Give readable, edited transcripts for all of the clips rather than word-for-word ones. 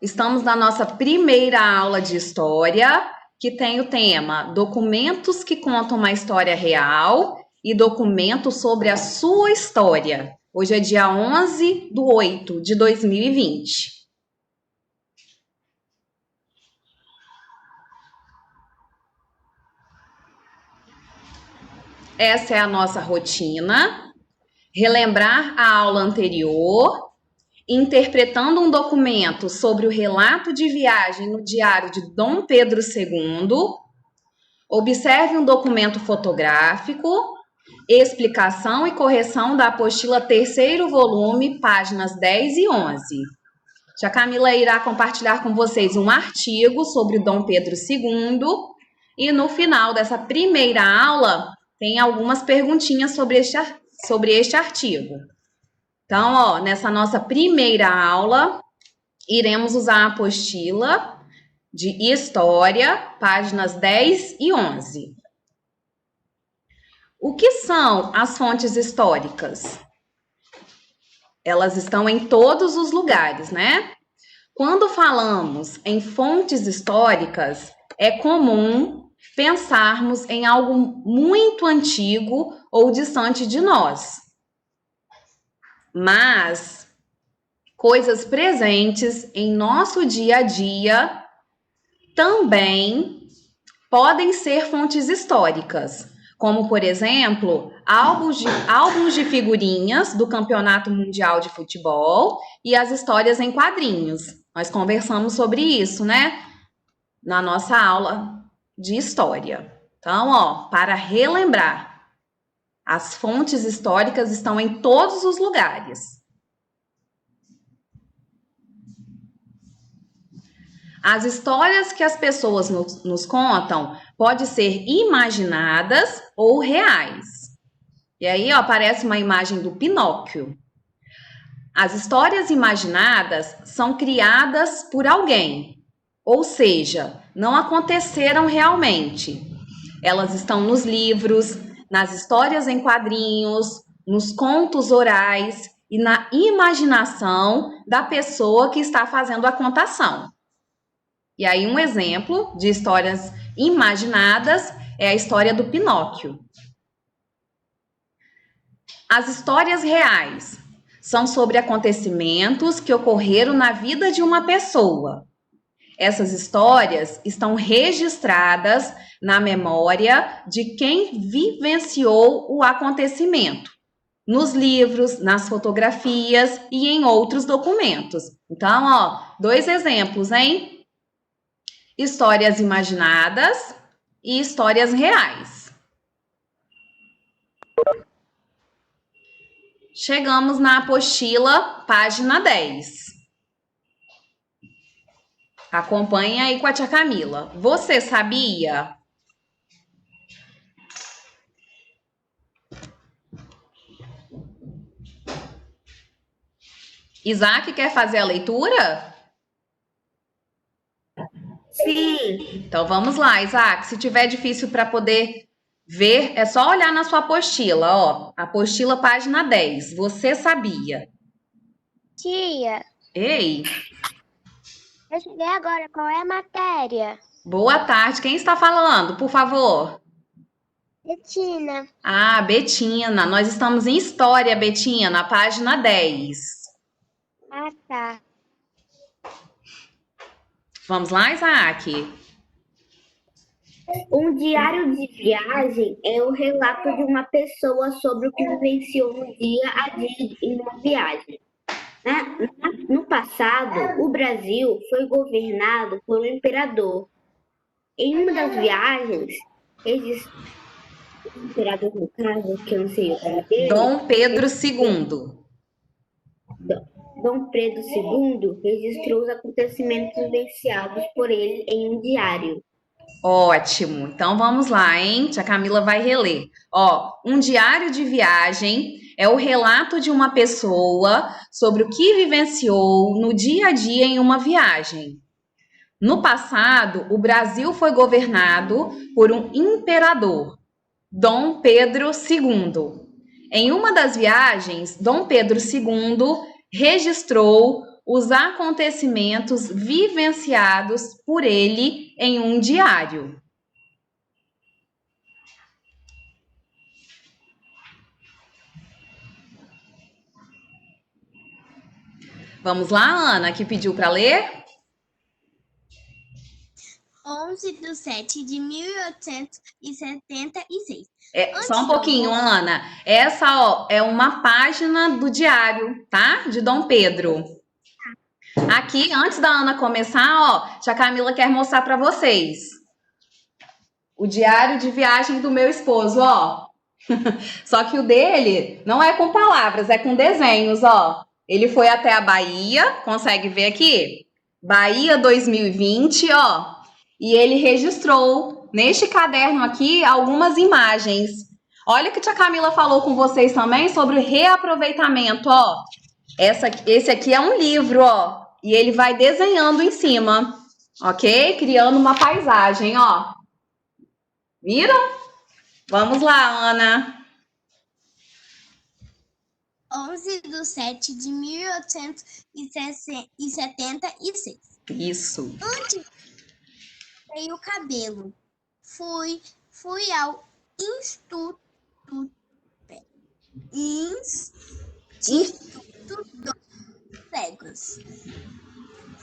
Estamos na nossa primeira aula de história, que tem o tema Documentos que contam uma história real e documentos sobre a sua história. Hoje é dia 11/8/2020. Essa é a nossa rotina. Relembrar a aula anterior, interpretando um documento sobre o relato de viagem no diário de Dom Pedro II. Observe um documento fotográfico, explicação e correção da apostila terceiro volume, páginas 10 e 11. Tia Camila irá compartilhar com vocês um artigo sobre Dom Pedro II e no final dessa primeira aula tem algumas perguntinhas sobre este artigo. Então, nessa nossa primeira aula, iremos usar a apostila de História, páginas 10 e 11. O que são as fontes históricas? Elas estão em todos os lugares, né? Quando falamos em fontes históricas, é comum pensarmos em algo muito antigo ou distante de nós. Mas coisas presentes em nosso dia a dia também podem ser fontes históricas, como, por exemplo, álbuns de figurinhas do Campeonato Mundial de Futebol e as histórias em quadrinhos. Nós conversamos sobre isso, né? Na nossa aula de história. Então, para relembrar, as fontes históricas estão em todos os lugares. As histórias que as pessoas nos contam podem ser imaginadas ou reais. E aí, aparece uma imagem do Pinóquio. As histórias imaginadas são criadas por alguém, ou seja, não aconteceram realmente. Elas estão nos livros, nas histórias em quadrinhos, nos contos orais e na imaginação da pessoa que está fazendo a contação. E aí, um exemplo de histórias imaginadas é a história do Pinóquio. As histórias reais são sobre acontecimentos que ocorreram na vida de uma pessoa. Essas histórias estão registradas na memória de quem vivenciou o acontecimento, nos livros, nas fotografias e em outros documentos. Então, dois exemplos, hein? Histórias imaginadas e histórias reais. Chegamos na apostila, página 10. Acompanhe aí com a tia Camila. Você sabia? Isaac quer fazer a leitura? Sim. Então vamos lá, Isaac. Se tiver difícil para poder ver, é só olhar na sua apostila, Apostila, página 10. Você sabia? Tia, Ei, eu cheguei agora. Qual é a matéria? boa tarde. Quem está falando, por favor? Betina. Ah, Betina. Nós estamos em História, Betina, na página 10. Ah, tá. Vamos lá, Isaac? Um diário de viagem é o relato de uma pessoa sobre o que vivenciou no dia a dia em uma viagem. No passado, o Brasil foi governado por um imperador. Em uma das viagens, o imperador, no caso, que eu não sei o nome dele, Dom Pedro II. Dom Pedro II, registrou os acontecimentos vivenciados por ele em um diário. Ótimo. Então vamos lá, hein? Tia Camila vai reler. Um diário de viagem é o relato de uma pessoa sobre o que vivenciou no dia a dia em uma viagem. No passado, o Brasil foi governado por um imperador, Dom Pedro II. Em uma das viagens, Dom Pedro II registrou os acontecimentos vivenciados por ele em um diário. Vamos lá, Ana, que pediu para ler? 11/7/1876. Só um pouquinho, Ana. Essa, ó, é uma página do diário, tá? De Dom Pedro. Aqui, antes da Ana começar, ó, tia Camila quer mostrar para vocês. O diário de viagem do meu esposo, ó. Só que o dele não é com palavras, é com desenhos, ó. Ele foi até a Bahia, consegue ver aqui? Bahia 2020, ó. E ele registrou neste caderno aqui algumas imagens. Olha o que a tia Camila falou com vocês também sobre o reaproveitamento, ó. Esse aqui é um livro, ó. E ele vai desenhando em cima, ok? Criando uma paisagem, ó. Viram? Vamos lá, Ana. 11/7/1876. Isso. Antes dei o cabelo. Fui ao Instituto dos Cegos.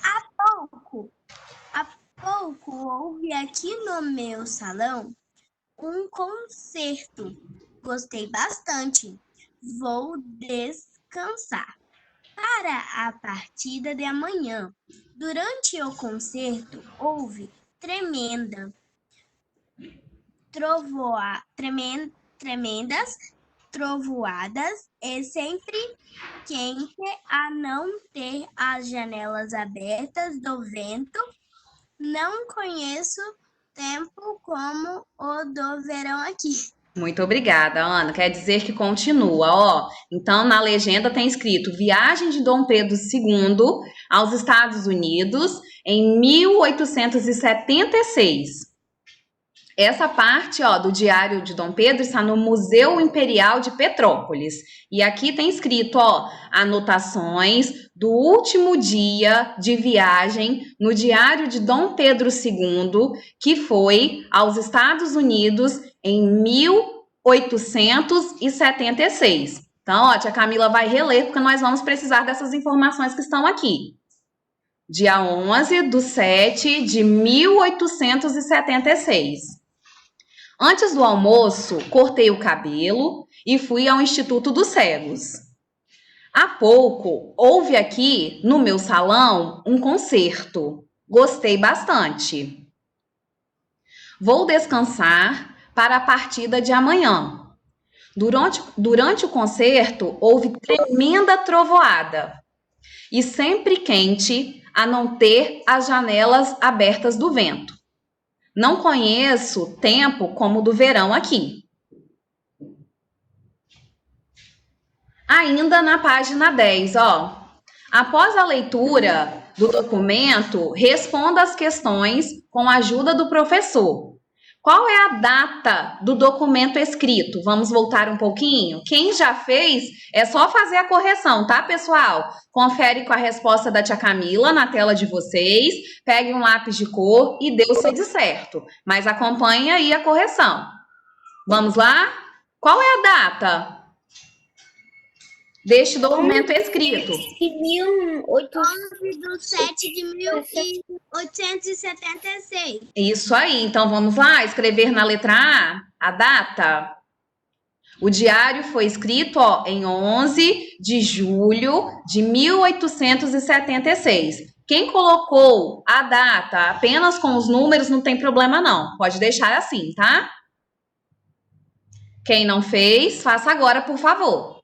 Há pouco houve aqui no meu salão um concerto. Gostei bastante. Vou descansar para a partida de amanhã. Durante o concerto houve tremendas trovoadas e sempre quente a não ter as janelas abertas do vento. Não conheço tempo como o do verão aqui. Muito obrigada, Ana. Quer dizer que continua, ó. Então, na legenda tem escrito Viagem de Dom Pedro II aos Estados Unidos em 1876. Essa parte, ó, do Diário de Dom Pedro está no Museu Imperial de Petrópolis. E aqui tem escrito, ó, anotações do último dia de viagem no Diário de Dom Pedro II, que foi aos Estados Unidos em 1876. Então, ó, tia Camila vai reler, porque nós vamos precisar dessas informações que estão aqui. Dia 11/7/1876. Antes do almoço, cortei o cabelo e fui ao Instituto dos Cegos. Há pouco, houve aqui no meu salão um concerto. Gostei bastante. Vou descansar para a partida de amanhã. Durante o concerto, houve tremenda trovoada e sempre quente a não ter as janelas abertas do vento. Não conheço tempo como o do verão aqui. Ainda na página 10, ó. Após a leitura do documento, responda as questões com a ajuda do professor. Qual é a data do documento escrito? Vamos voltar um pouquinho? Quem já fez, é só fazer a correção, tá, pessoal? Confere com a resposta da tia Camila na tela de vocês, pegue um lápis de cor e dê o seu de certo. Mas acompanhe aí a correção. Vamos lá? Qual é a data deste documento escrito? 11/7/1876. Isso aí, então vamos lá, escrever na letra A data. O diário foi escrito, ó, em 11 de julho de 1876. Quem colocou a data apenas com os números não tem problema não, pode deixar assim, tá? Quem não fez, faça agora, por favor.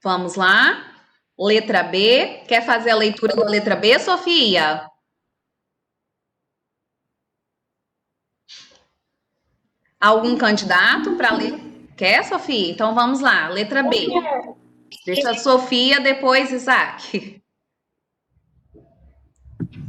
Vamos lá. Letra B. Quer fazer a leitura da letra B, Sofia? Algum candidato para ler? Quer, Sofia? Então vamos lá. Letra B. Deixa a Sofia, depois Isaac.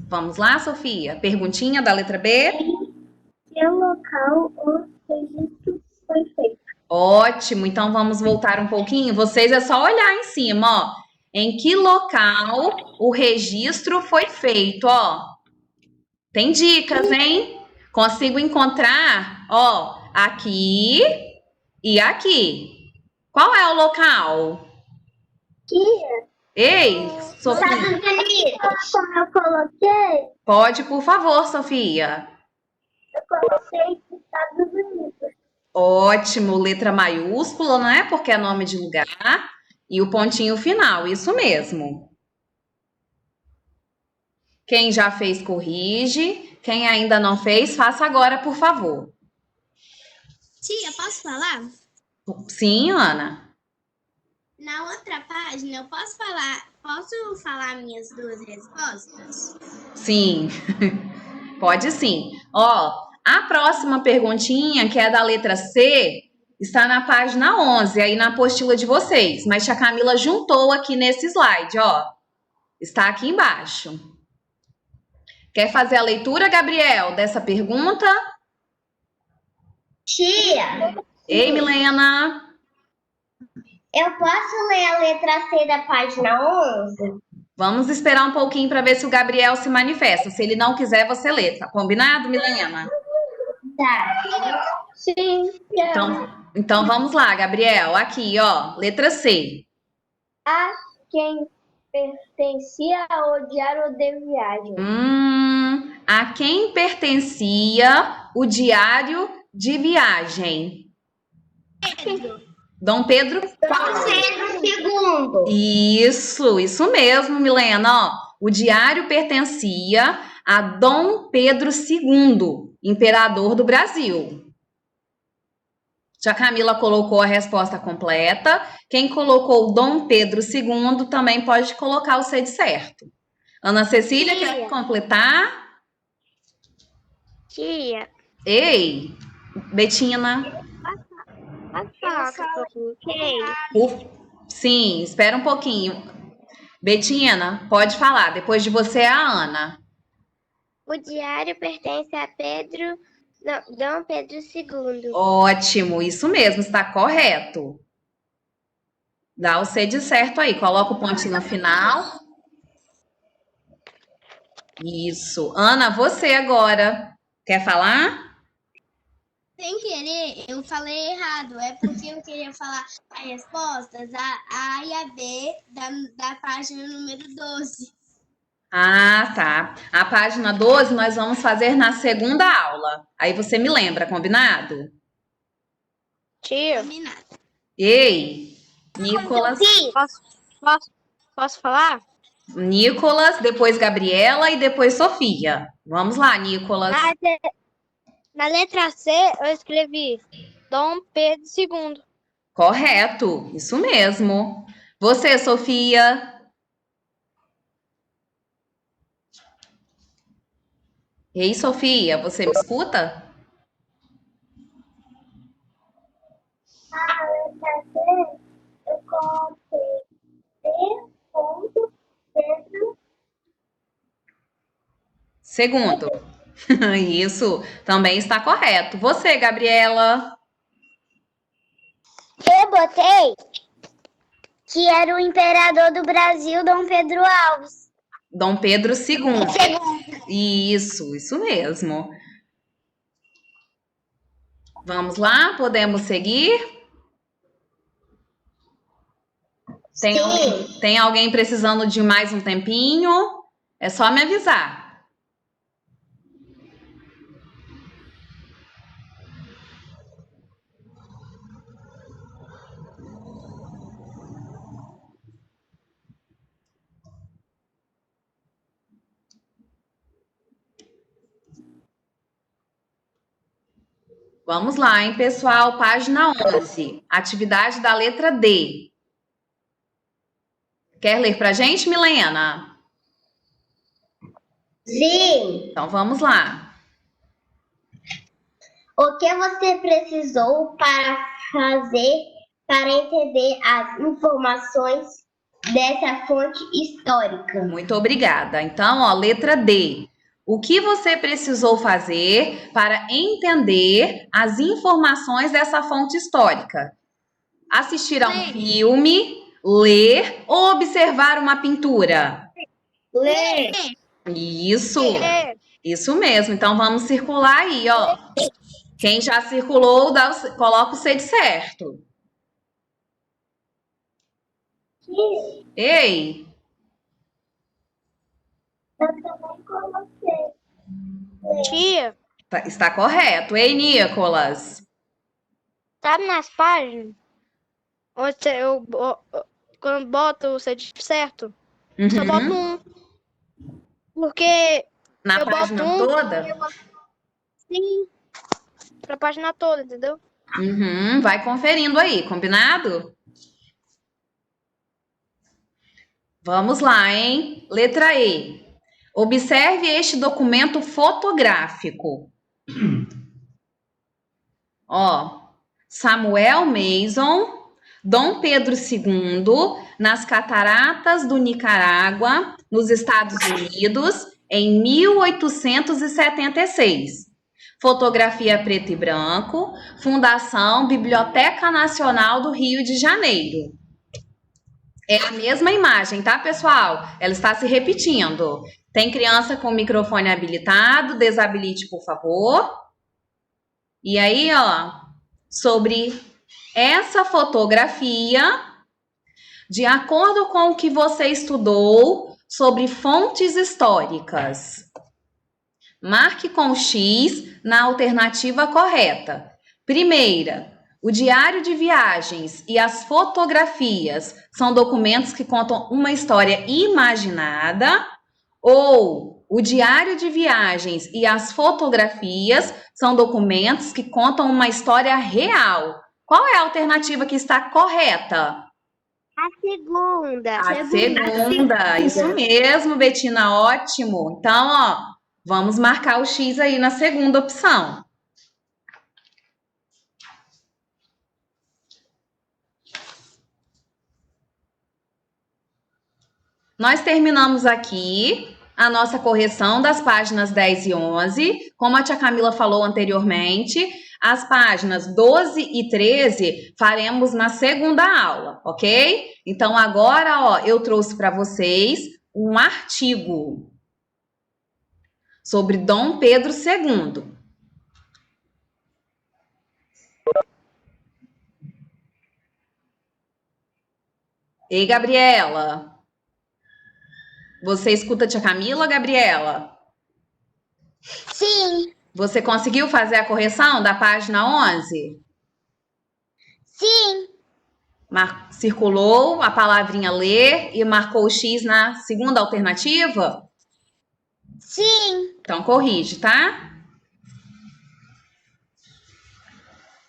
Vamos lá, Sofia? Perguntinha da letra B? Que local o registro foi feito? Ótimo, então vamos voltar um pouquinho. Vocês é só olhar em cima, ó. Em que local o registro foi feito, ó. Tem dicas, hein? Consigo encontrar, ó, aqui e aqui. Qual é o local? Ei, Sofia, Como eu coloquei, pode, por favor, Sofia. eu coloquei Estados Unidos. Ótimo, letra maiúscula, né? Porque é nome de lugar. E o pontinho final, isso mesmo. Quem já fez, corrige. Quem ainda não fez, faça agora, por favor. Tia, posso falar? Sim, Ana. Na outra página, eu posso falar minhas duas respostas? Sim, pode sim. Ó, a próxima perguntinha, que é da letra C, está na página 11, aí na apostila de vocês. Mas a Camila juntou aqui nesse slide, ó. Está aqui embaixo. Quer fazer a leitura, Gabriel, dessa pergunta? Tia, Ei, Milena. eu posso ler a letra C da página 11? Vamos esperar um pouquinho para ver se o Gabriel se manifesta. Se ele não quiser, você lê. Tá combinado, Milena? Tá. Sim, Então vamos lá, Gabriel. Aqui, ó, letra C. a quem pertencia ao diário de viagem. A quem pertencia o diário de viagem? Dom Pedro? Pedro II. Isso mesmo, Milena. Ó, o diário pertencia a Dom Pedro II, imperador do Brasil. Já Camila colocou a resposta completa. Quem colocou Dom Pedro II também pode colocar o C de certo. Ana Cecília, quer completar? Tia, Ei, Betina. posso falar que eu coloquei? Sim, espera um pouquinho. Betina, pode falar. Depois de você é a Ana. O diário pertence a Dom Pedro II. Ótimo, isso mesmo, está correto. Dá o C de certo aí, coloca o pontinho no final. Isso. Ana, você agora. Quer falar? Sem querer, eu falei errado. É porque eu queria falar as respostas A e a B da página número 12. Ah, tá. A página 12 nós vamos fazer na segunda aula. Aí você me lembra, combinado? Tia, Combinado. Ei, Nicolas. posso falar? Nicolas, depois Gabriela e depois Sofia. Vamos lá, Nicolas. Na letra C, eu escrevi Dom Pedro II. Correto, isso mesmo. Você, Sofia. Ei, Sofia, você me escuta? Na letra C, eu coloquei Pedro. Segundo. Isso também está correto. Você, Gabriela. Eu botei que era o imperador do Brasil, Dom Pedro Alves. Dom Pedro II. Isso mesmo. Vamos lá, podemos seguir? Tem alguém precisando de mais um tempinho? É só me avisar. Vamos lá, hein, pessoal? Página 11. Atividade da letra D. Quer ler pra gente, Milena? Sim. Então vamos lá. O que você precisou para fazer para entender as informações dessa fonte histórica. Muito obrigada. Então, ó, letra D. O que você precisou fazer para entender as informações dessa fonte histórica? Assistir a um filme, ler ou observar uma pintura? Ler. Isso mesmo. Então, vamos circular aí, ó. Quem já circulou, coloca o C de certo. Ei! Tia, Está correto. Ei, Nicolas. sabe nas páginas? Onde quando boto o certo, só boto Uhum. um. Porque Na eu página boto um, toda? sim, pra página toda, entendeu? Uhum. Vai conferindo aí, combinado? Vamos lá, hein? Letra E. Observe este documento fotográfico. Ó, Samuel Mason, Dom Pedro II, nas Cataratas do Nicarágua, nos Estados Unidos, em 1876. Fotografia preto e branco, Fundação Biblioteca Nacional do Rio de Janeiro. É a mesma imagem, tá, pessoal? Ela está se repetindo. Tem criança com o microfone habilitado? Desabilite, por favor. E aí, ó, sobre essa fotografia, de acordo com o que você estudou sobre fontes históricas, marque com X na alternativa correta. Primeira, o diário de viagens e as fotografias são documentos que contam uma história imaginada, ou o diário de viagens e as fotografias são documentos que contam uma história real. Qual é a alternativa que está correta? A segunda. A segunda. Isso mesmo, Betina, ótimo. Então, ó, vamos marcar o X aí na segunda opção. Nós terminamos aqui a nossa correção das páginas 10 e 11. Como a tia Camila falou anteriormente, as páginas 12 e 13 faremos na segunda aula, ok? Então, agora, ó, eu trouxe para vocês um artigo sobre Dom Pedro II. Ei, Gabriela. Você escuta a tia Camila, Gabriela? Sim. Você conseguiu fazer a correção da página 11? Sim. Circulou a palavrinha ler e marcou o X na segunda alternativa? Sim. Então, corrige, tá?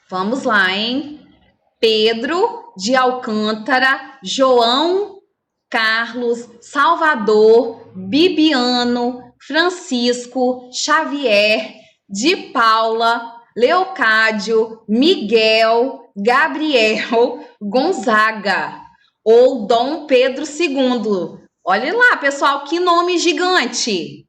Vamos lá, hein? Pedro de Alcântara, João, Carlos, Salvador, Bibiano, Francisco, Xavier, de Paula, Leocádio, Miguel, Gabriel, Gonzaga ou Dom Pedro II. Olha lá, pessoal, que nome gigante!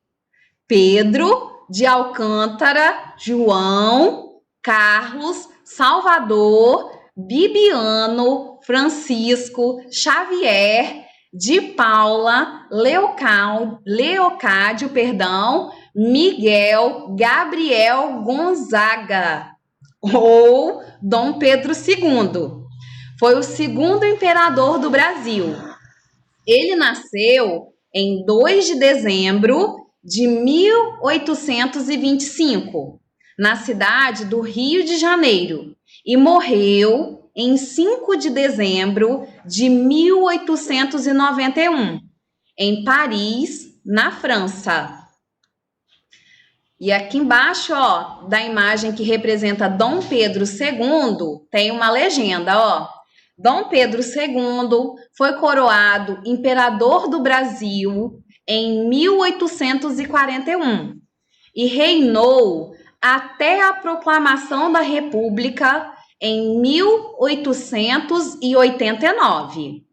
Pedro de Alcântara, João, Carlos, Salvador, Bibiano, Francisco, Xavier, de Paula, Leocádio, Miguel, Gabriel, Gonzaga ou Dom Pedro II. Foi o segundo imperador do Brasil. Ele nasceu em 2 de dezembro de 1825, na cidade do Rio de Janeiro, e morreu em 5 de dezembro de 1891, em Paris, na França. E aqui embaixo, ó, da imagem que representa Dom Pedro II, tem uma legenda, ó. Dom Pedro II foi coroado imperador do Brasil em 1841 e reinou até a proclamação da República em 1889.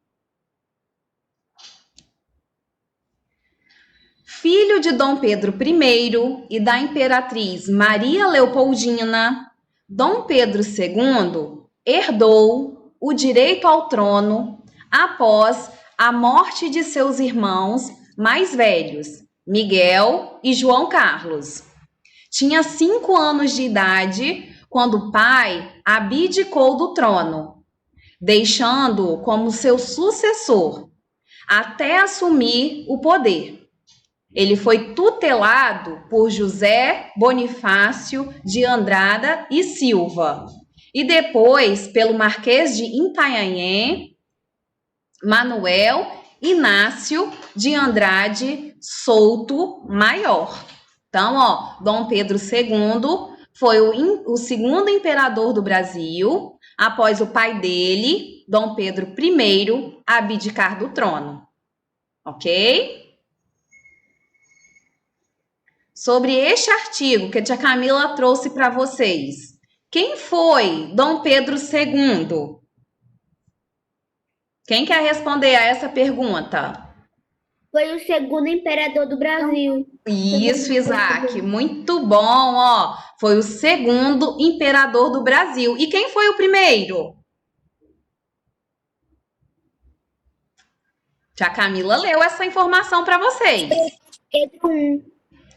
Filho de Dom Pedro I e da imperatriz Maria Leopoldina, Dom Pedro II herdou o direito ao trono após a morte de seus irmãos mais velhos, Miguel e João Carlos. Tinha 5 anos de idade quando o pai abdicou do trono, deixando-o como seu sucessor, até assumir o poder. Ele foi tutelado por José Bonifácio de Andrada e Silva e depois pelo Marquês de Itanhaém, Manuel Inácio de Andrade Souto Maior. Então, Dom Pedro II foi o segundo imperador do Brasil, após o pai dele, Dom Pedro I, abdicar do trono. Ok? Sobre este artigo que a tia Camila trouxe para vocês, quem foi Dom Pedro II? Quem quer responder a essa pergunta? Foi o segundo imperador do Brasil. Isso, Isaac, muito bom, Foi o segundo imperador do Brasil. E quem foi o primeiro? Tia Camila leu essa informação para vocês. Pedro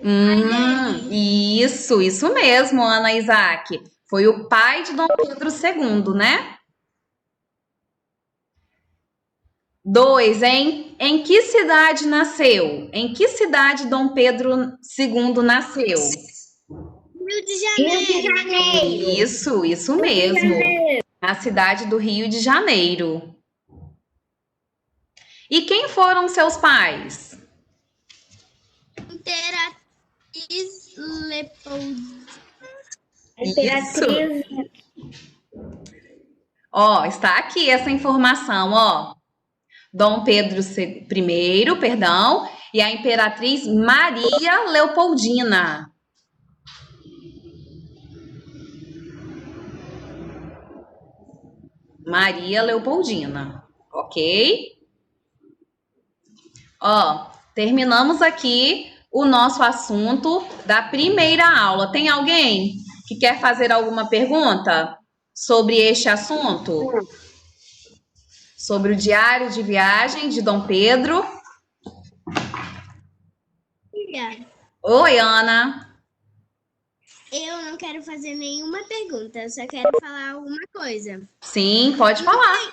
I. Isso mesmo, Ana Isaac. Foi o pai de Dom Pedro II, né? 2, hein? Em que cidade nasceu? Em que cidade Dom Pedro II nasceu? Rio de Rio de Janeiro. Isso mesmo. Na cidade do Rio de Janeiro. E quem foram seus pais? Imperatriz Leopoldina. Imperatriz. Está aqui essa informação, Dom Pedro I, e a imperatriz Maria Leopoldina. Maria Leopoldina, ok? Terminamos aqui o nosso assunto da primeira aula. Tem alguém que quer fazer alguma pergunta sobre este assunto? Sobre o diário de viagem de Dom Pedro? Oi, Ana. Eu não quero fazer nenhuma pergunta, só quero falar alguma coisa. Sim, pode falar.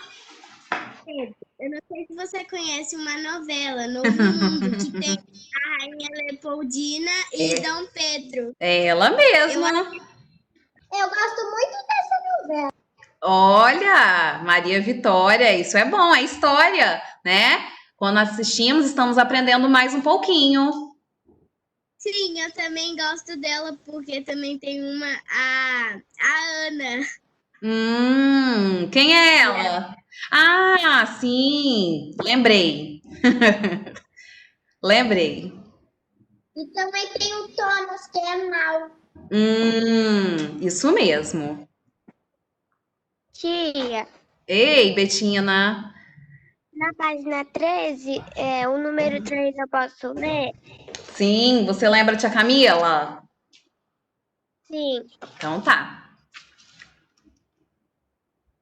Eu não sei se você conhece uma novela, Novo Mundo, que tem a Rainha Leopoldina e Dom Pedro. É ela mesma. Eu gosto muito dessa novela. Olha, Maria Vitória, isso é bom, é história, né? Quando assistimos, estamos aprendendo mais um pouquinho. Sim, eu também gosto dela, porque também tem a Ana. Quem é ela? Ah, sim, lembrei. Lembrei. E também tem o Thomas, que é mau. Isso mesmo. Tia, Ei, Betina. na página 13, o número 3 eu posso ler? Sim, você lembra, tia Camila? Sim. Então tá.